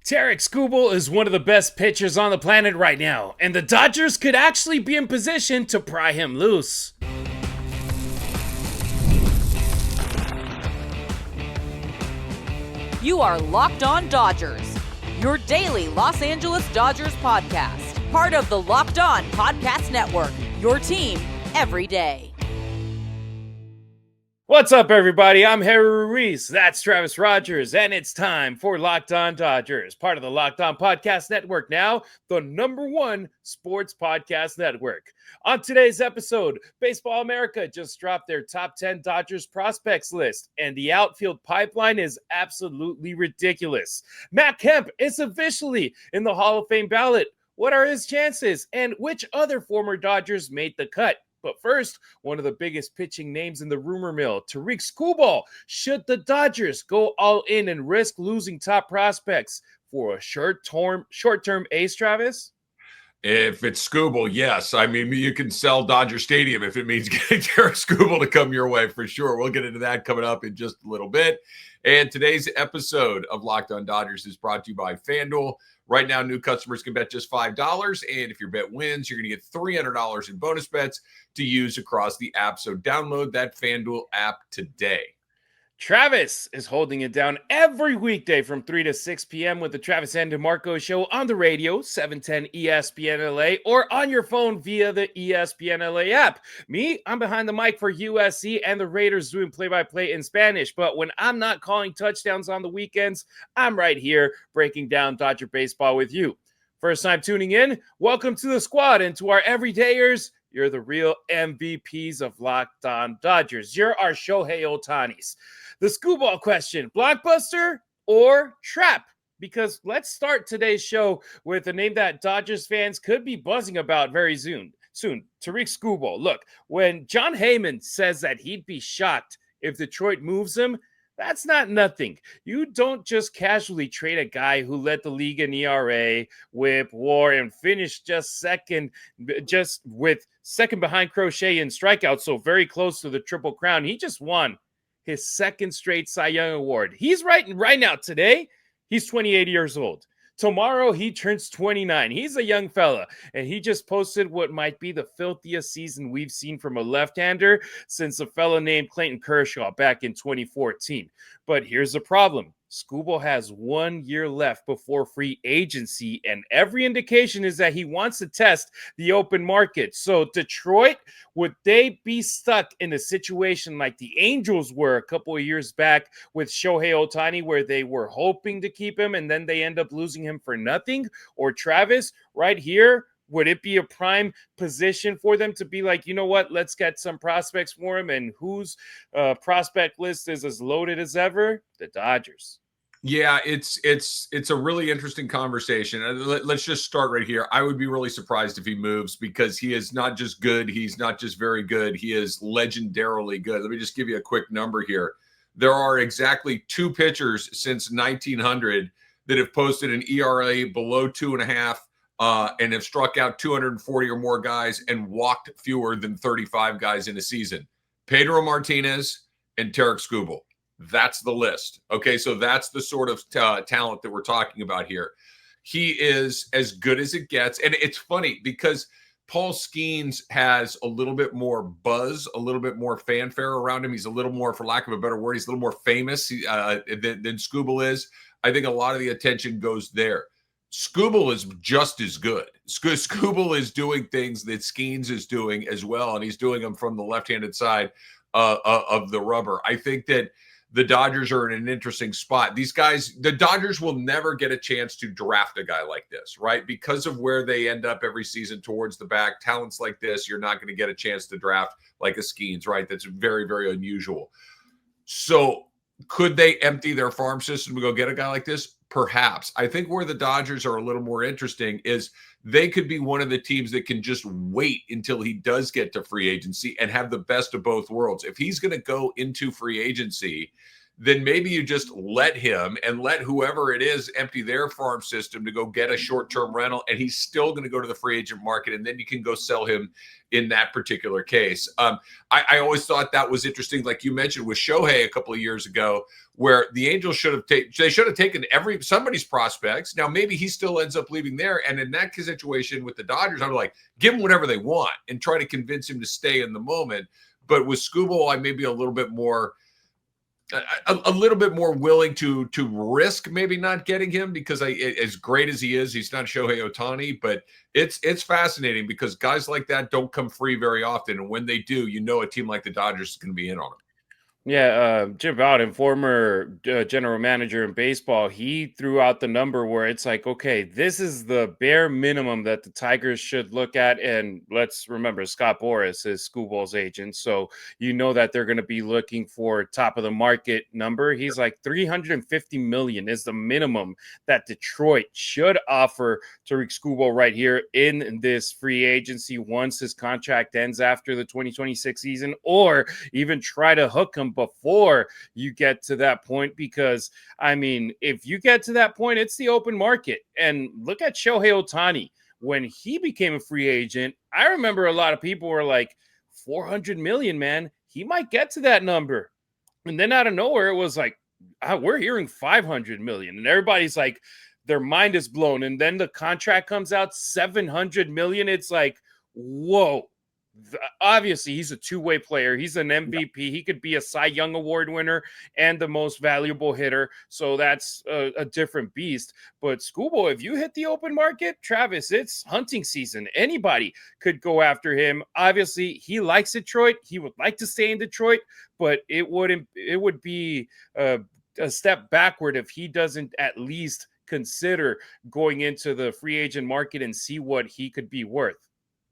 Tarik Skubal is one of the best pitchers on the planet right now, and the Dodgers could actually be in position to pry him loose. You are Locked On Dodgers, your daily Los Angeles Dodgers podcast. Part of the Locked On Podcast Network, your team every day. What's up, everybody? I'm Ruiz. That's Travis Rodgers, and it's time for Locked On Dodgers, part of the Locked On Podcast Network, now the #1 sports podcast network. On today's episode, Baseball America just dropped their top 10 Dodgers prospects list, and the outfield pipeline is absolutely ridiculous. Matt Kemp is officially in the Hall of Fame ballot. What are his chances, and which other former Dodgers made the cut? But first, one of the biggest pitching names in the rumor mill, Tarik Skubal. Should the Dodgers go all in and risk losing top prospects for a short-term ace, Travis? If it's Skubal, yes. I mean, you can sell Dodger Stadium if it means getting Tarik Skubal to come your way for sure. We'll get into that coming up in just a little bit. And today's episode of Locked On Dodgers is brought to you by FanDuel. Right now, new customers can bet just $5. And if your bet wins, you're going to get $300 in bonus bets to use across the app. So download that FanDuel app today. Travis is holding it down every weekday from 3 to 6 p.m. with the Travis and DeMarco Show on the radio, 710 ESPN LA, or on your phone via the ESPN LA app. Me, I'm behind the mic for USC and the Raiders doing play-by-play in Spanish, but when I'm not calling touchdowns on the weekends, I'm right here breaking down Dodger baseball with you. First time tuning in, welcome to the squad, and to our everydayers, you're the real MVPs of Locked On Dodgers. You're our Shohei Ohtanis. The Skubal question, blockbuster or trap? Because let's start today's show with a name that Dodgers fans could be buzzing about very soon. Tarik Skubal. Look, when John Heyman says that he'd be shocked if Detroit moves him, that's not nothing. You don't just casually trade a guy who led the league in ERA, WHIP, WAR, and finished just with second behind Crochet in strikeouts, so very close to the Triple Crown. He just won his second straight Cy Young Award. He's right now today, he's 28 years old. Tomorrow, he turns 29. He's a young fella, and he just posted what might be the filthiest season we've seen from a left-hander since a fella named Clayton Kershaw back in 2014. But here's the problem. Skubal has 1 year left before free agency, and every indication is that he wants to test the open market. So Detroit, would they be stuck in a situation like the Angels were a couple of years back with Shohei Ohtani, where they were hoping to keep him and then they end up losing him for nothing? Or Travis, right here, would it be a prime position for them to be like, you know what, let's get some prospects for him, and whose prospect list is as loaded as ever? The Dodgers. Yeah, it's a really interesting conversation. Let's just start right here. I would be really surprised if he moves, because he is not just good. He's not just very good. He is legendarily good. Let me just give you a quick number here. There are exactly 2 pitchers since 1900 that have posted an ERA below 2.5 and have struck out 240 or more guys and walked fewer than 35 guys in a season. Pedro Martinez and Tarik Skubal. That's the list. Okay, so that's the sort of talent that we're talking about here. He is as good as it gets. And it's funny because Paul Skeens has a little bit more buzz, a little bit more fanfare around him. He's a little more, for lack of a better word, he's a little more famous than Skubal is. I think a lot of the attention goes there. Skubal is just as good. Skubal is doing things that Skeens is doing as well, and he's doing them from the left-handed side of the rubber. I think that the Dodgers are in an interesting spot. These guys, the Dodgers will never get a chance to draft a guy like this, right? Because of where they end up every season towards the back. Talents like this, you're not going to get a chance to draft like a Skeens, right? That's very, very unusual. So could they empty their farm system to go get a guy like this? Perhaps. I think where the Dodgers are a little more interesting is they could be one of the teams that can just wait until he does get to free agency and have the best of both worlds. If he's going to go into free agency, then maybe you just let him and let whoever it is empty their farm system to go get a short-term rental, and he's still going to go to the free agent market, and then you can go sell him in that particular case. I always thought that was interesting, like you mentioned with Shohei a couple of years ago, where the Angels should have taken somebody's prospects. Now maybe he still ends up leaving there, and in that situation with the Dodgers, I'm like, give him whatever they want and try to convince him to stay in the moment. But with Skubal, I may be a little bit more willing to risk maybe not getting him, because as great as he is, he's not Shohei Ohtani, but it's fascinating because guys like that don't come free very often. And when they do, a team like the Dodgers is going to be in on them. Yeah, Jim Bowden, former general manager in baseball, he threw out the number where it's like, okay, this is the bare minimum that the Tigers should look at. And let's remember, Scott Boras is Skubal's agent. So that they're going to be looking for top of the market number. He's like $350 million is the minimum that Detroit should offer Tarik Skubal right here in this free agency once his contract ends after the 2026 season, or even try to hook him before you get to that point, because if you get to that point, it's the open market. And look at Shohei Ohtani when he became a free agent. I remember a lot of people were like, 400 million, man, he might get to that number. And then out of nowhere, it was like, we're hearing 500 million, and everybody's like, their mind is blown. And then the contract comes out 700 million. It's like, whoa. Obviously, he's a two-way player. He's an MVP. He could be a Cy Young Award winner and the most valuable hitter. So that's a different beast. But Skubal, if you hit the open market, Travis, it's hunting season. Anybody could go after him. Obviously, he likes Detroit. He would like to stay in Detroit, but it would be a step backward if he doesn't at least consider going into the free agent market and see what he could be worth.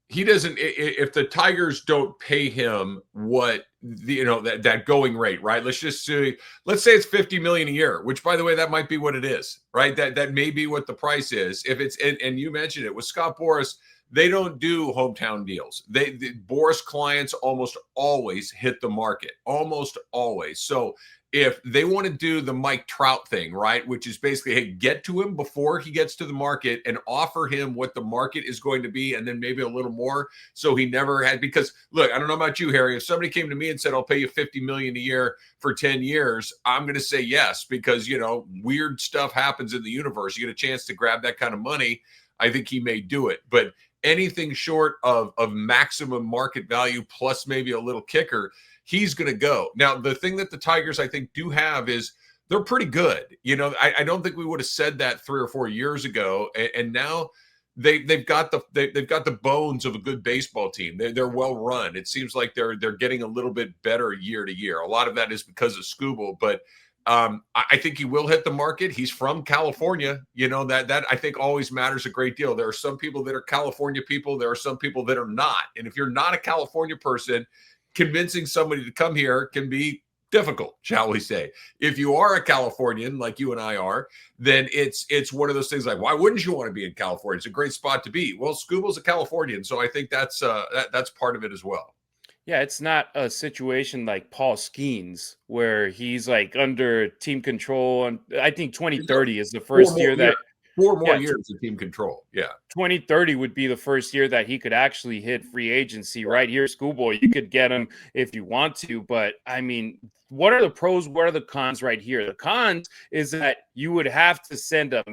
He doesn't, if the Tigers don't pay him what that going rate, right? Let's say it's 50 million a year, which, by the way, that might be what it is, right? That may be what the price is. If it's, and you mentioned it with Scott Boras, they don't do hometown deals. The Boras clients almost always hit the market, almost always. So if they want to do the Mike Trout thing, right, which is basically, hey, get to him before he gets to the market and offer him what the market is going to be, and then maybe a little more, so he never had, because look, I don't know about you, Harry, if somebody came to me and said, I'll pay you 50 million a year for 10 years, I'm going to say yes, because, weird stuff happens in the universe. You get a chance to grab that kind of money, I think he may do it. But anything short of maximum market value plus maybe a little kicker, he's going to go. Now, the thing that the Tigers, I think, do have is they're pretty good. I don't think we would have said that 3 or 4 years ago. And now they've got the bones of a good baseball team. They're well run. It seems like they're getting a little bit better year to year. A lot of that is because of Skubal, but I think he will hit the market. He's from California. That I think always matters a great deal. There are some people that are California people. There are some people that are not. And if you're not a California person, convincing somebody to come here can be difficult, shall we say. If you are a Californian like you and I are, then it's one of those things like, why wouldn't you want to be in California? It's a great spot to be. Well, Skubal's a Californian, so I think that's part of it as well. Yeah, it's not a situation like Paul Skeens where he's like under team control. And I think 2030 is the first year that 4 more years of team control. Yeah. 2030 would be the first year that he could actually hit free agency. Right here, Skubal, you could get him if you want to. But what are the pros? What are the cons right here? The cons is that you would have to send a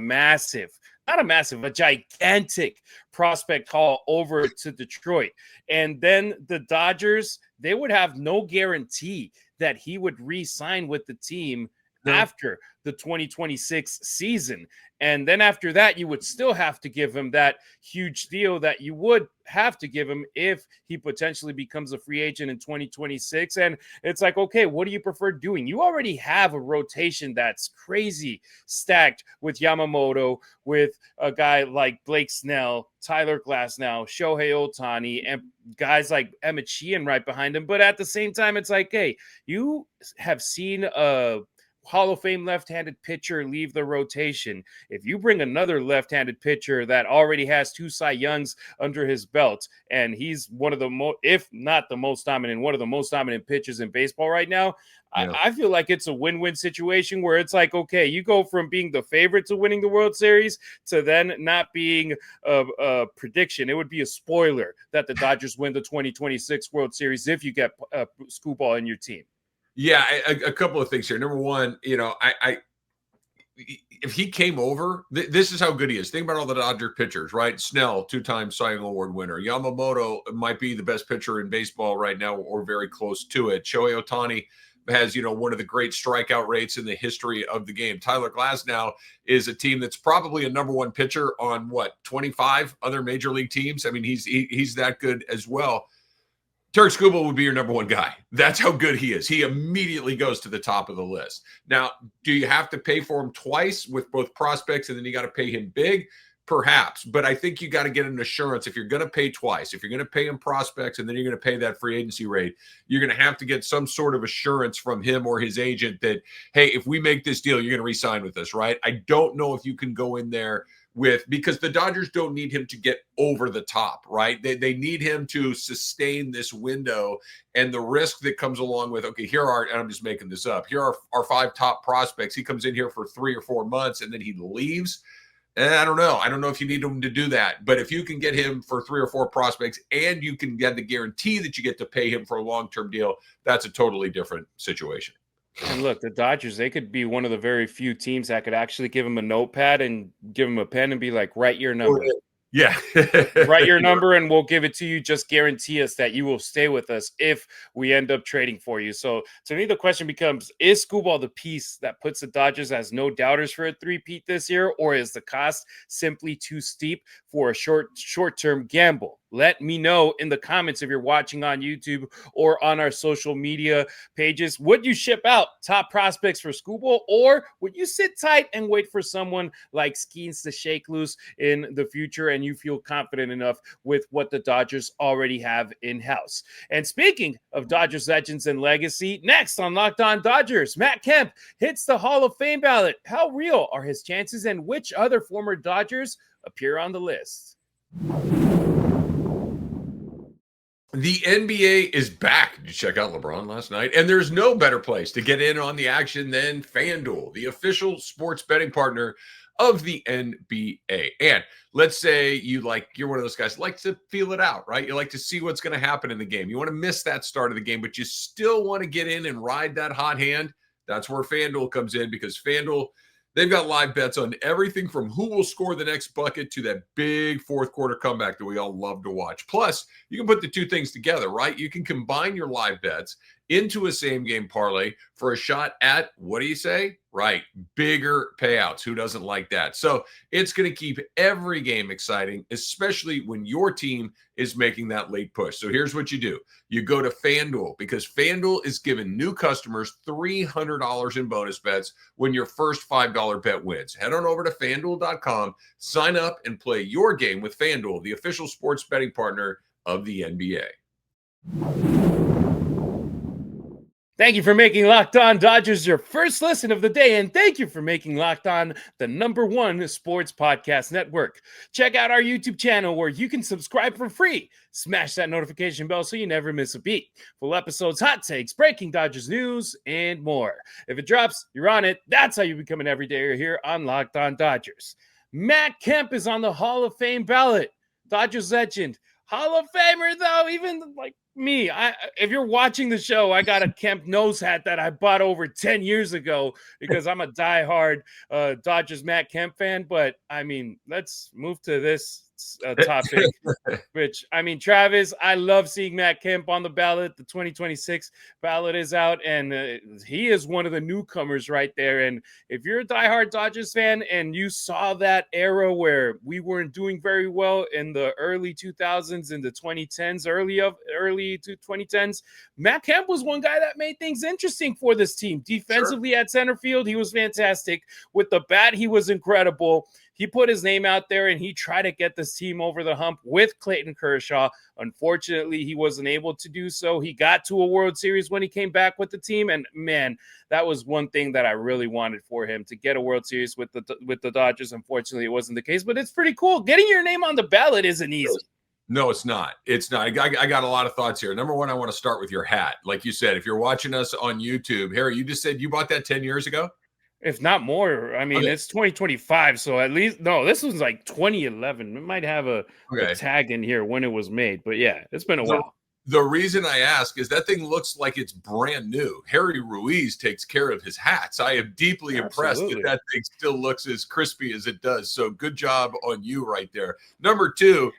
gigantic prospect haul over to Detroit. And then the Dodgers, they would have no guarantee that he would re-sign with the team after the 2026 season. And then after that, you would still have to give him that huge deal that you would have to give him if he potentially becomes a free agent in 2026. And it's like, okay, what do you prefer doing? You already have a rotation that's crazy stacked with Yamamoto, with a guy like Blake Snell, Tyler Glasnow, Shohei Ohtani, and guys like Emmett Sheehan right behind him. But at the same time, it's like, hey, you have seen a Hall of Fame left-handed pitcher leave the rotation. If you bring another left-handed pitcher that already has 2 Cy Youngs under his belt, and he's one of the if not the most dominant, one of the most dominant pitchers in baseball right now, Yeah. I feel like it's a win-win situation where it's like, okay, you go from being the favorite to winning the World Series to then not being a prediction. It would be a spoiler that the Dodgers win the 2026 World Series if you get Skubal in your team. Yeah, a couple of things here. Number one, if he came over, this is how good he is. Think about all the Dodger pitchers, right? Snell, 2-time Cy Young Award winner. Yamamoto might be the best pitcher in baseball right now, or very close to it. Shohei Ohtani has, one of the great strikeout rates in the history of the game. Tyler Glasnow is a team that's probably a number one pitcher on 25 other major league teams. I mean, he's that good as well. Tarik Skubal would be your number one guy. That's how good he is. He immediately goes to the top of the list. Now, do you have to pay for him twice with both prospects and then you got to pay him big? Perhaps. But I think you got to get an assurance if you're going to pay twice, if you're going to pay him prospects and then you're going to pay that free agency rate, you're going to have to get some sort of assurance from him or his agent that, hey, if we make this deal, you're going to re-sign with us, right? I don't know if you can go in there because the Dodgers don't need him to get over the top, right? They need him to sustain this window and the risk that comes along with, okay, and I'm just making this up, here are our 5 top prospects. He comes in here for 3 or 4 months and then he leaves. I don't know. I don't know if you need him to do that. But if you can get him for 3 or 4 prospects and you can get the guarantee that you get to pay him for a long-term deal, that's a totally different situation. And look, the Dodgers, they could be one of the very few teams that could actually give him a notepad and give him a pen and be like, write your number. Yeah. Write your number and we'll give it to you. Just guarantee us that you will stay with us if we end up trading for you. So to me, the question becomes, is Skubal the piece that puts the Dodgers as no doubters for a three-peat this year, or is the cost simply too steep for a short-term gamble? Let me know in the comments if you're watching on YouTube or on our social media pages. Would you ship out top prospects for Skubal, or would you sit tight and wait for someone like Skeens to shake loose in the future and you feel confident enough with what the Dodgers already have in-house? And speaking of Dodgers legends and legacy, next on Locked On Dodgers, Matt Kemp hits the Hall of Fame ballot. How real are his chances, and which other former Dodgers appear on the list? The NBA is back. Did you check out LeBron last night? And there's no better place to get in on the action than FanDuel, the official sports betting partner of the NBA. And let's say you're one of those guys who likes to feel it out, right? You like to see what's going to happen in the game. You want to miss that start of the game, but you still want to get in and ride that hot hand. That's where FanDuel comes in, because FanDuel, they've got live bets on everything from who will score the next bucket to that big fourth quarter comeback that we all love to watch. Plus, you can put the two things together, right? You can combine your live bets into a same game parlay for a shot at, what do you say? Right, bigger payouts. Who doesn't like that? So it's going to keep every game exciting, especially when your team is making that late push. So here's what you do. You go to FanDuel, because FanDuel is giving new customers $300 in bonus bets when your first $5 bet wins. Head on over to FanDuel.com, sign up, and play your game with FanDuel, the official sports betting partner of the NBA. Thank you for making Locked On Dodgers your first listen of the day, and thank you for making Locked On the #1 sports podcast network. Check out our YouTube channel where you can subscribe for free. Smash that notification bell so you never miss a beat. Full episodes, hot takes, breaking Dodgers news, and more. If it drops, you're on it. That's how you become an everydayer here on Locked On Dodgers. Matt Kemp is on the Hall of Fame ballot. Dodgers legend. Hall of Famer, though, even like me. If you're watching the show, I got a Kemp nose hat that I bought over 10 years ago because I'm a diehard Dodgers Matt Kemp fan. But, I mean, let's move to this topic, which, I mean, Travis, I love seeing Matt Kemp on the ballot. The 2026 ballot is out, and he is one of the newcomers right there. And if you're a diehard Dodgers fan and you saw that era where we weren't doing very well in the early 2000s and the 2010s, early early to 2010s. Matt Kemp was one guy that made things interesting for this team. Defensively at center field, he was fantastic. With the bat, he was incredible. He put his name out there and he tried to get this team over the hump with Clayton Kershaw. Unfortunately, he wasn't able to do so. He got to a World Series when he came back with the team. And man, that was one thing that I really wanted for him, to get a World Series with the Dodgers. Unfortunately, it wasn't the case, but it's pretty cool. Getting your name on the ballot isn't easy. No, it's not. It's not. I got a lot of thoughts here. Number one, I want to start with your hat. Like you said, if you're watching us on YouTube, Harry, you just said you bought that 10 years ago? If not more. I mean, Okay. It's 2025, so at least, no, this was like 2011. It might have a tag in here when it was made, but yeah, it's been a while. The reason I ask is that thing looks like it's brand new. Harry Ruiz takes care of his hats. I am deeply impressed that thing still looks as crispy as it does. So good job on you right there. Number two,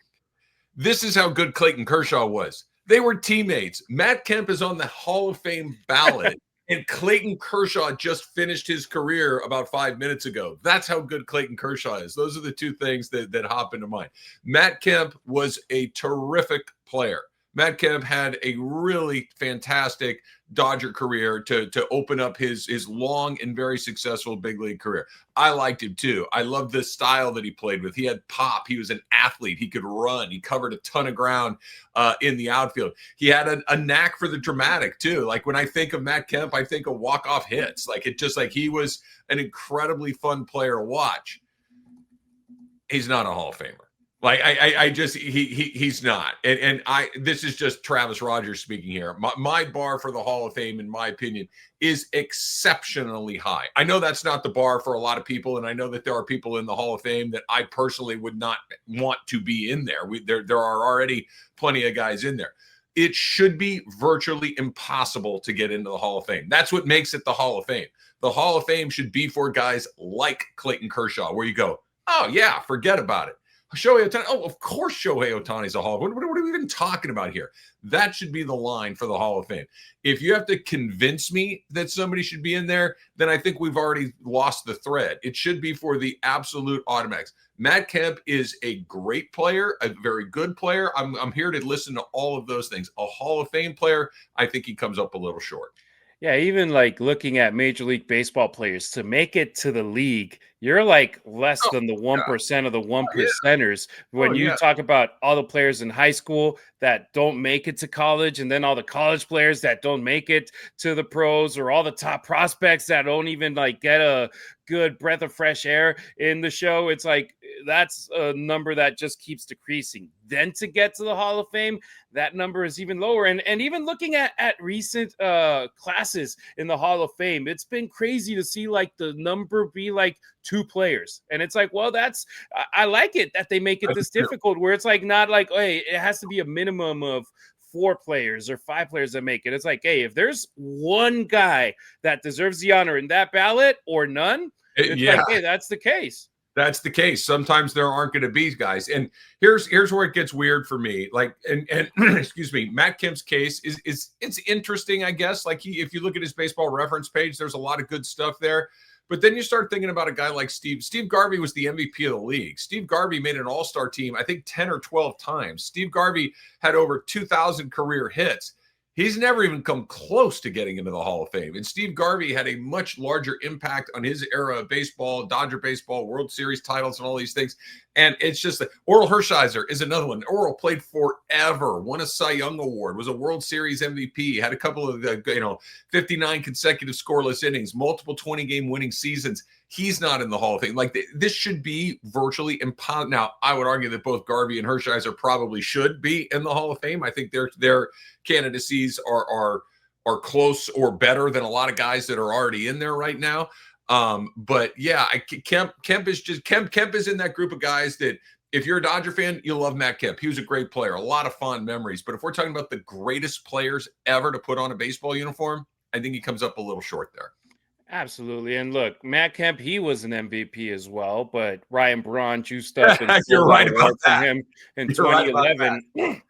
this is how good Clayton Kershaw was. They were teammates. Matt Kemp is on the Hall of Fame ballot. And Clayton Kershaw just finished his career about 5 minutes ago. That's how good Clayton Kershaw is. Those are the two things that hop into mind. Matt Kemp was a terrific player. Matt Kemp had a really fantastic Dodger career to open up his long and very successful big league career. I liked him too. I loved the style that he played with. He had pop. He was an athlete. He could run. He covered a ton of ground in the outfield. He had a knack for the dramatic too. Like when I think of Matt Kemp, I think of walk-off hits. Like he was an incredibly fun player to watch. He's not a Hall of Famer. Like he's not, and this is just Travis Rodgers speaking here. My bar for the Hall of Fame, in my opinion, is exceptionally high. I know that's not the bar for a lot of people, and I know that there are people in the Hall of Fame that I personally would not want to be in there. There are already plenty of guys in there. It should be virtually impossible to get into the Hall of Fame. That's what makes it the Hall of Fame. The Hall of Fame should be for guys like Clayton Kershaw, where you go, oh yeah, forget about it. Shohei Ohtani. Oh, of course Shohei Ohtani is a Hall of Fame. What are we even talking about here? That should be the line for the Hall of Fame. If you have to convince me that somebody should be in there, then I think we've already lost the thread. It should be for the absolute automatics. Matt Kemp is a great player, a very good player. I'm here to listen to all of those things. A Hall of Fame player, I think he comes up a little short. Yeah, even like looking at Major League Baseball players, to make it to the league, you're like less than the 1% of the 1%ers. When you talk about all the players in high school that don't make it to college, and then all the college players that don't make it to the pros, or all the top prospects that don't even like get a good breath of fresh air in the show, it's like that's a number that just keeps decreasing. Then to get to the Hall of Fame, that number is even lower. And even looking at recent classes in the Hall of Fame, it's been crazy to see like the number be like 2 players. And it's like, well, I like it that they make it this difficult, where it's like not like, hey, it has to be a minimum of 4 players or 5 players that make it. It's like, hey, if there's one guy that deserves the honor in that ballot or none, it's like, hey, that's the case. That's the case. Sometimes there aren't going to be guys. And here's where it gets weird for me. Like, and excuse me, Matt Kemp's case is it's interesting, I guess. Like if you look at his baseball reference page, there's a lot of good stuff there. But then you start thinking about a guy like Steve Garvey was the MVP of the league. Steve Garvey made an all-star team, I think 10 or 12 times. Steve Garvey had over 2,000 career hits. He's never even come close to getting into the Hall of Fame. And Steve Garvey had a much larger impact on his era of baseball, Dodger baseball, World Series titles, and all these things. And it's just that Orel Hershiser is another one. Orel played forever, won a Cy Young Award, was a World Series MVP, had a couple of 59 consecutive scoreless innings, multiple 20-game winning seasons. He's not in the Hall of Fame. Like this should be virtually impossible. Now, I would argue that both Garvey and Hershiser probably should be in the Hall of Fame. I think their candidacies are close or better than a lot of guys that are already in there right now. But yeah, Kemp is in that group of guys that if you're a Dodger fan, you'll love Matt Kemp. He was a great player, a lot of fond memories. But if we're talking about the greatest players ever to put on a baseball uniform, I think he comes up a little short there. Absolutely. And look, Matt Kemp, he was an MVP as well, but Ryan Braun juiced up and you're right about that. Him in 2011.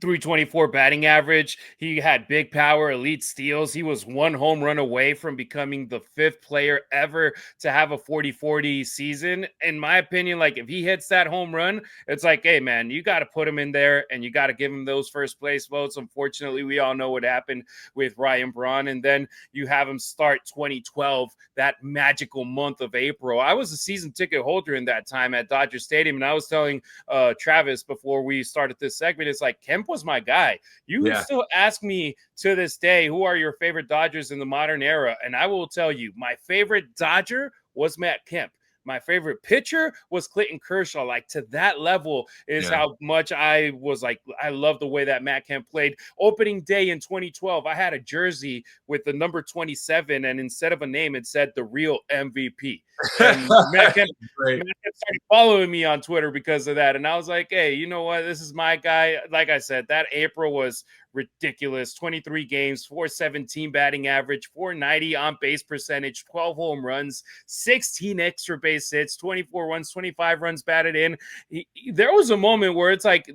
324 batting average. He had big power, elite steals. He was one home run away from becoming the 5th player ever to have a 40-40 season. In my opinion, like if he hits that home run, it's like, hey man, you got to put him in there and you got to give him those first place votes. Unfortunately, we all know what happened with Ryan Braun. And then you have him start 2012, that magical month of April. I was a season ticket holder in that time at Dodger Stadium. And I was telling Travis before we started this segment, it's like Kemp was my guy. You still ask me to this day, who are your favorite Dodgers in the modern era? And I will tell you, my favorite Dodger was Matt Kemp. My favorite pitcher was Clayton Kershaw. Like to that level is how much I was like, I love the way that Matt Kemp played. Opening day in 2012, I had a jersey with the number 27, and instead of a name, it said the real MVP. And Matt Kemp started following me on Twitter because of that. And I was like, hey, you know what? This is my guy. Like I said, that April was ridiculous. 23 games, 417 batting average, 490 on base percentage, 12 home runs, 16 extra base hits, 24 runs, 25 runs batted in. There was a moment where it's like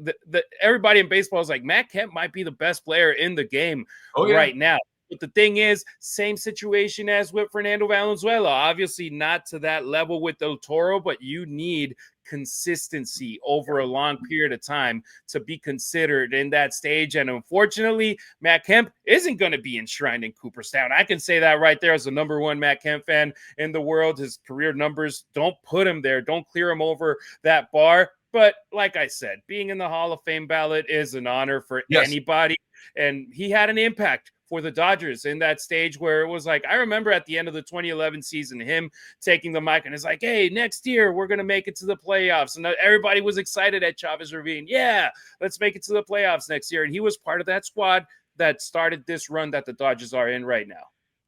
everybody in baseball is like, Matt Kemp might be the best player in the game right now. But the thing is, same situation as with Fernando Valenzuela. Obviously not to that level with Del Toro, but you need consistency over a long period of time to be considered in that stage. And unfortunately, Matt Kemp isn't going to be enshrined in Cooperstown. I can say that right there as the number one Matt Kemp fan in the world. His career numbers don't put him there. Don't clear him over that bar. But like I said, being in the Hall of Fame ballot is an honor for anybody. And he had an impact for the Dodgers in that stage where it was like, I remember at the end of the 2011 season, him taking the mic and it's like, hey, next year we're going to make it to the playoffs. And everybody was excited at Chavez Ravine. Yeah, let's make it to the playoffs next year. And he was part of that squad that started this run that the Dodgers are in right now.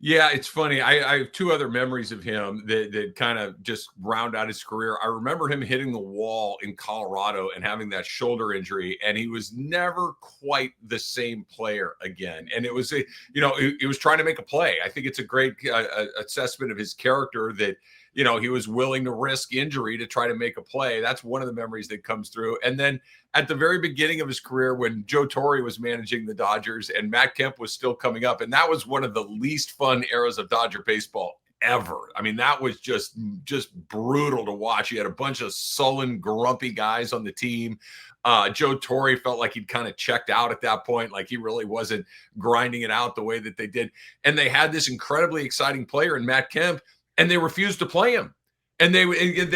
Yeah, it's funny. I have two other memories of him that kind of just round out his career. I remember him hitting the wall in Colorado and having that shoulder injury, and he was never quite the same player again. And it was he was trying to make a play. I think it's a great assessment of his character that, he was willing to risk injury to try to make a play. That's one of the memories that comes through. And then at the very beginning of his career, when Joe Torre was managing the Dodgers and Matt Kemp was still coming up, and that was one of the least fun eras of Dodger baseball ever. I mean, that was just brutal to watch. You had a bunch of sullen, grumpy guys on the team. Joe Torre felt like he'd kind of checked out at that point, like he really wasn't grinding it out the way that they did. And they had this incredibly exciting player in Matt Kemp, and they refused to play him. And they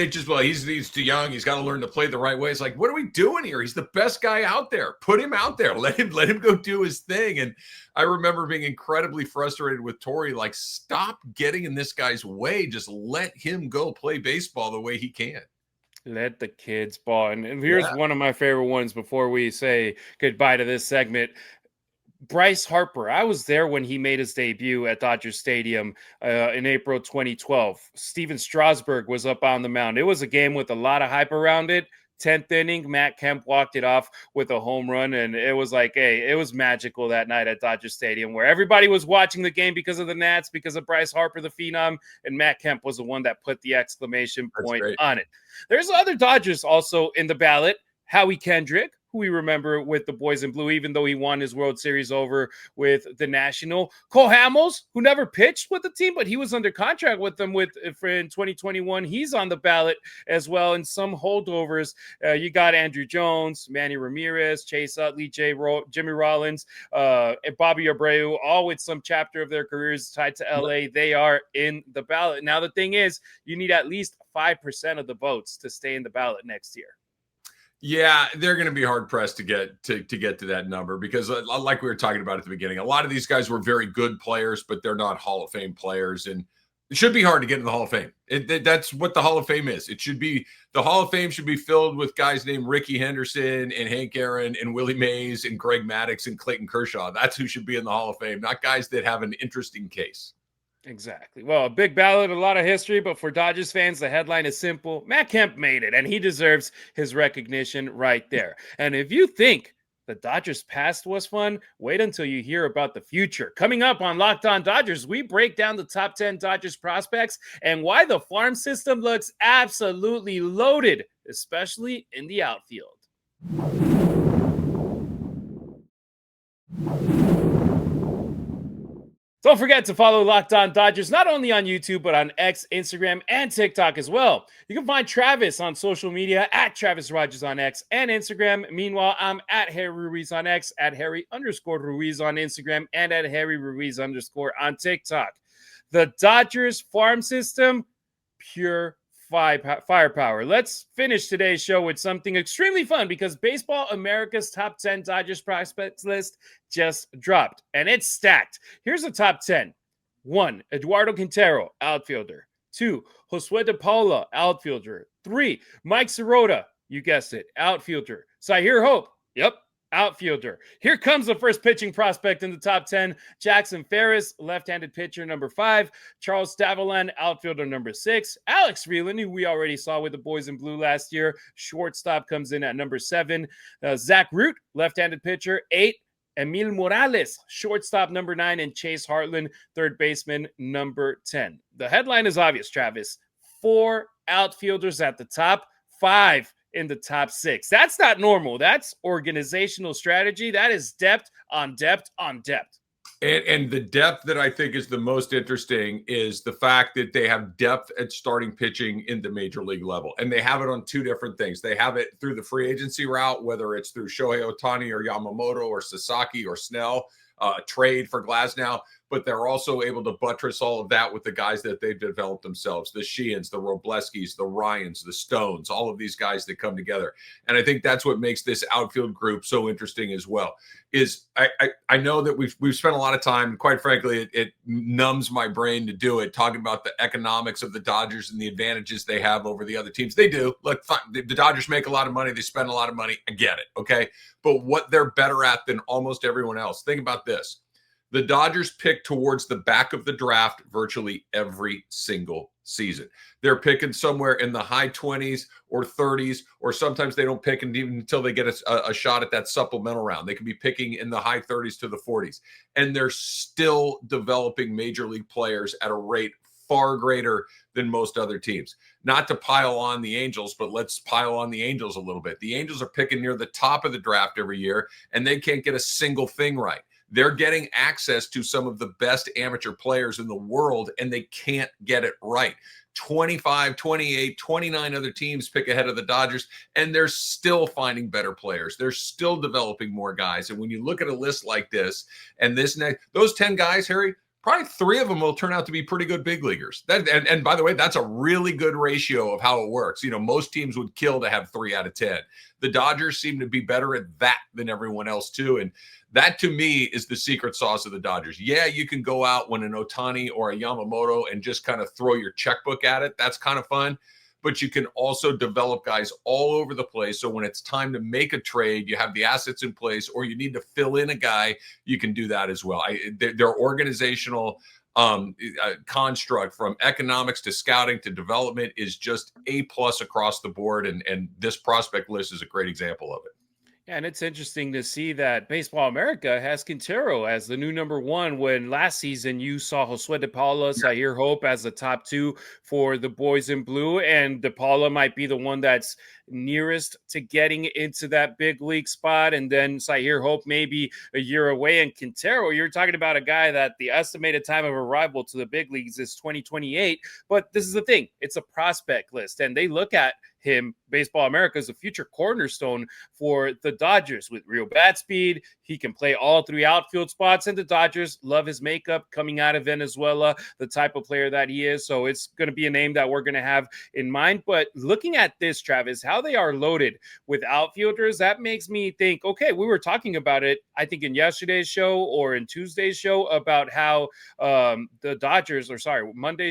just, he's too young. He's got to learn to play the right way. It's like, what are we doing here? He's the best guy out there. Put him out there. Let him go do his thing. And I remember being incredibly frustrated with Torre. Like, stop getting in this guy's way. Just let him go play baseball the way he can. Let the kids ball. And here's one of my favorite ones before we say goodbye to this segment. Bryce Harper. I was there when he made his debut at Dodger Stadium in April 2012. Steven Strasburg was up on the mound. It was a game with a lot of hype around it. 10th inning, Matt Kemp walked it off with a home run, and it was like, hey, it was magical that night at Dodger Stadium where everybody was watching the game because of the Nats, because of Bryce Harper, the phenom, and Matt Kemp was the one that put the exclamation point on it. There's other Dodgers also in the ballot. Howie Kendrick, who we remember with the Boys in Blue, even though he won his World Series over with the National. Cole Hamels, who never pitched with the team, but he was under contract with them in 2021. He's on the ballot as well. And some holdovers, you got Andrew Jones, Manny Ramirez, Chase Utley, Jimmy Rollins, and Bobby Abreu, all with some chapter of their careers tied to LA. They are in the ballot. Now, the thing is, you need at least 5% of the votes to stay in the ballot next year. Yeah, they're going to be hard pressed to get to that number because, like we were talking about at the beginning, a lot of these guys were very good players, but they're not Hall of Fame players, and it should be hard to get in the Hall of Fame. That's what the Hall of Fame is. It should be the Hall of Fame should be filled with guys named Ricky Henderson and Hank Aaron and Willie Mays and Greg Maddux and Clayton Kershaw. That's who should be in the Hall of Fame, not guys that have an interesting case. Exactly. Well, a big ballot, a lot of history, but for Dodgers fans, the headline is simple. Matt Kemp made it, and he deserves his recognition right there. And if you think the Dodgers past was fun, wait until you hear about the future. Coming up on Locked On Dodgers, we break down the top 10 Dodgers prospects and why the farm system looks absolutely loaded, especially in the outfield. Don't forget to follow Locked On Dodgers, not only on YouTube, but on X, Instagram, and TikTok as well. You can find Travis on social media at Travis Rodgers on X and Instagram. Meanwhile, I'm at Harry Ruiz on X, at Harry_Ruiz on Instagram, and at Harry Ruiz_ on TikTok. The Dodgers farm system, pure firepower. Let's finish today's show with something extremely fun because Baseball America's top 10 Dodgers prospects list just dropped, and it's stacked. Here's the top 10. 1, Eduardo Quintero, outfielder. 2, Josue De Paula, outfielder. 3, Mike Sirota, you guessed it, outfielder. Sahir Hope, yep, outfielder. Here comes the first pitching prospect in the top 10. Jackson Ferris, left-handed pitcher, number 5. Charles Stavelan, outfielder, number 6. Alex Freeland, who we already saw with the boys in blue last year, shortstop, comes in at number 7. Zach Root, left-handed pitcher, 8. Emil Morales, shortstop, number 9. And Chase Hartland, third baseman, number 10. The headline is obvious, Travis. 4 outfielders at the top, 5 in the top 6. That's not normal. That's organizational strategy. That is depth on depth on depth. And the depth that I think is the most interesting is the fact that they have depth at starting pitching in the major league level. And they have it on 2 different things. They have it through the free agency route, whether it's through Shohei Ohtani or Yamamoto or Sasaki or Snell, trade for Glasnow, but they're also able to buttress all of that with the guys that they've developed themselves, the Sheehan's, the Robleskis, the Ryans, the Stones, all of these guys that come together. And I think that's what makes this outfield group so interesting as well. Is I know that we've spent a lot of time, quite frankly, it numbs my brain to do it, talking about the economics of the Dodgers and the advantages they have over the other teams. They do. Look, fine, the Dodgers make a lot of money. They spend a lot of money. I get it. Okay. But what they're better at than almost everyone else. Think about this. The Dodgers pick towards the back of the draft virtually every single season. They're picking somewhere in the high 20s or 30s, or sometimes they don't pick even until they get a shot at that supplemental round. They can be picking in the high 30s to the 40s. And they're still developing major league players at a rate far greater than most other teams. Not to pile on the Angels, but let's pile on the Angels a little bit. The Angels are picking near the top of the draft every year, and they can't get a single thing right. They're getting access to some of the best amateur players in the world, and they can't get it right. 25, 28, 29 other teams pick ahead of the Dodgers, and they're still finding better players. They're still developing more guys. And when you look at a list like this, and those 10 guys, Harry, probably 3 of them will turn out to be pretty good big leaguers. And by the way, that's a really good ratio of how it works. You know, most teams would kill to have 3 out of 10. The Dodgers seem to be better at that than everyone else too. And that to me is the secret sauce of the Dodgers. Yeah, you can go out when an Ohtani or a Yamamoto and just kind of throw your checkbook at it. That's kind of fun. But you can also develop guys all over the place. So when it's time to make a trade, you have the assets in place, or you need to fill in a guy, you can do that as well. Their organizational construct, from economics to scouting to development, is just A+ across the board. And this prospect list is a great example of it. Yeah, and it's interesting to see that Baseball America has Quintero as the new number 1, when last season you saw Josue De Paula, Sahir Hope as the top 2 for the boys in blue, and De Paula might be the one that's nearest to getting into that big league spot, and then Sahir Hope maybe a year away. And Quintero, you're talking about a guy that the estimated time of arrival to the big leagues is 2028. But this is the thing, it's a prospect list, and they look at him, Baseball America, as a future cornerstone for the Dodgers with real bat speed. He can play all 3 outfield spots, and the Dodgers love his makeup coming out of Venezuela, the type of player that he is. So it's going to be a name that we're going to have in mind. But looking at this, Travis, how they are loaded with outfielders, that makes me think, okay, we were talking about it, I think in yesterday's show or in Tuesday's show, about how Monday's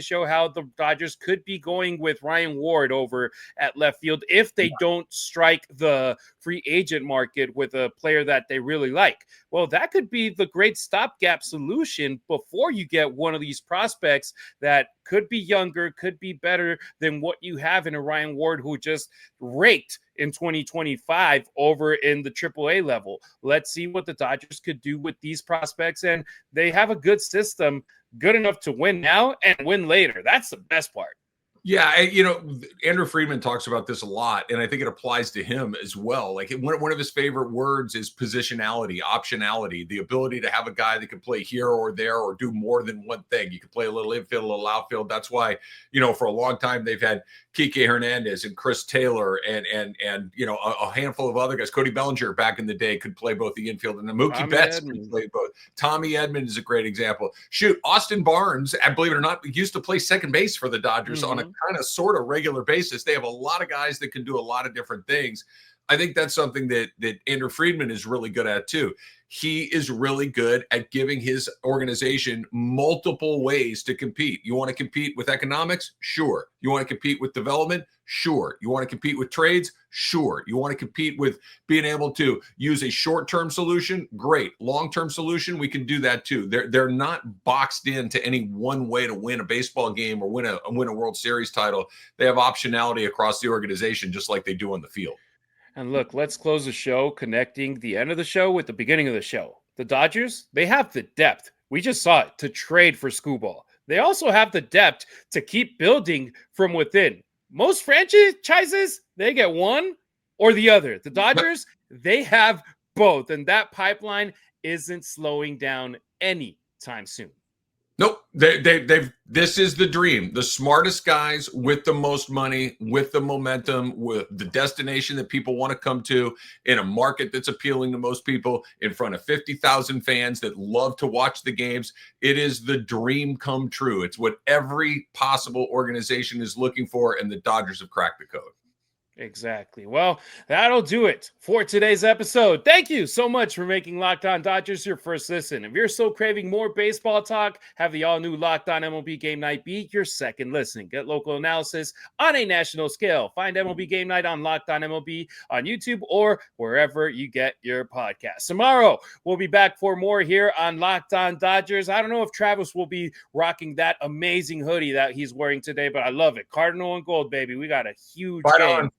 show, how the Dodgers could be going with Ryan Ward over at left field if they don't strike the free agent market with a player that they really like. Well, that could be the great stopgap solution before you get one of these prospects that could be younger, could be better than what you have in a Ryan Ward, who just raked in 2025 over in the AAA level. Let's see what the Dodgers could do with these prospects. And they have a good system, good enough to win now and win later. That's the best part. Yeah, Andrew Friedman talks about this a lot, and I think it applies to him as well. Like one of his favorite words is positionality, optionality, the ability to have a guy that can play here or there or do more than one thing. You can play a little infield, a little outfield. That's why, for a long time they've had Kike Hernandez and Chris Taylor and a handful of other guys. Cody Bellinger back in the day could play both the infield, and the Mookie Betts could play both. Tommy Edman is a great example. Shoot, Austin Barnes, and believe it or not, used to play second base for the Dodgers on a kind of sort of regular basis. They have a lot of guys that can do a lot of different things. I think that's something that Andrew Friedman is really good at too. He is really good at giving his organization multiple ways to compete. You want to compete with economics? Sure. You want to compete with development? Sure. You want to compete with trades? Sure. You want to compete with being able to use a short-term solution? Great. Long-term solution, we can do that too. They're not boxed into any one way to win a baseball game or win a World Series title. They have optionality across the organization, just like they do on the field. And look, let's close the show connecting the end of the show with the beginning of the show. The Dodgers, they have the depth. We just saw it to trade for Skubal. They also have the depth to keep building from within. Most franchises, they get one or the other. The Dodgers, they have both. And that pipeline isn't slowing down anytime soon. Nope. This is the dream. The smartest guys with the most money, with the momentum, with the destination that people want to come to, in a market that's appealing to most people, in front of 50,000 fans that love to watch the games. It is the dream come true. It's what every possible organization is looking for, and the Dodgers have cracked the code. Exactly. Well, that'll do it for today's episode. Thank you so much for making Locked On Dodgers your first listen. If you're still craving more baseball talk, have the all-new Locked On MLB Game Night be your second listen. Get local analysis on a national scale. Find MLB Game Night on Locked On MLB on YouTube or wherever you get your podcasts. Tomorrow, we'll be back for more here on Locked On Dodgers. I don't know if Travis will be rocking that amazing hoodie that he's wearing today, but I love it. Cardinal and gold, baby. We got a huge game.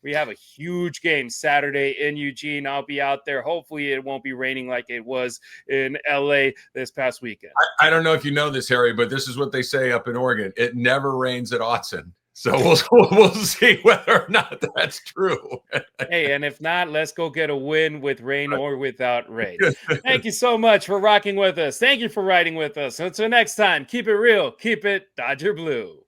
We have a huge game Saturday in Eugene. I'll be out there. Hopefully it won't be raining like it was in LA this past weekend. I don't know if you know this, Harry, but this is what they say up in Oregon. It never rains at Autzen. So we'll see whether or not that's true. Hey, and if not, let's go get a win with rain or without rain. Thank you so much for rocking with us. Thank you for riding with us. Until next time, keep it real. Keep it Dodger Blue.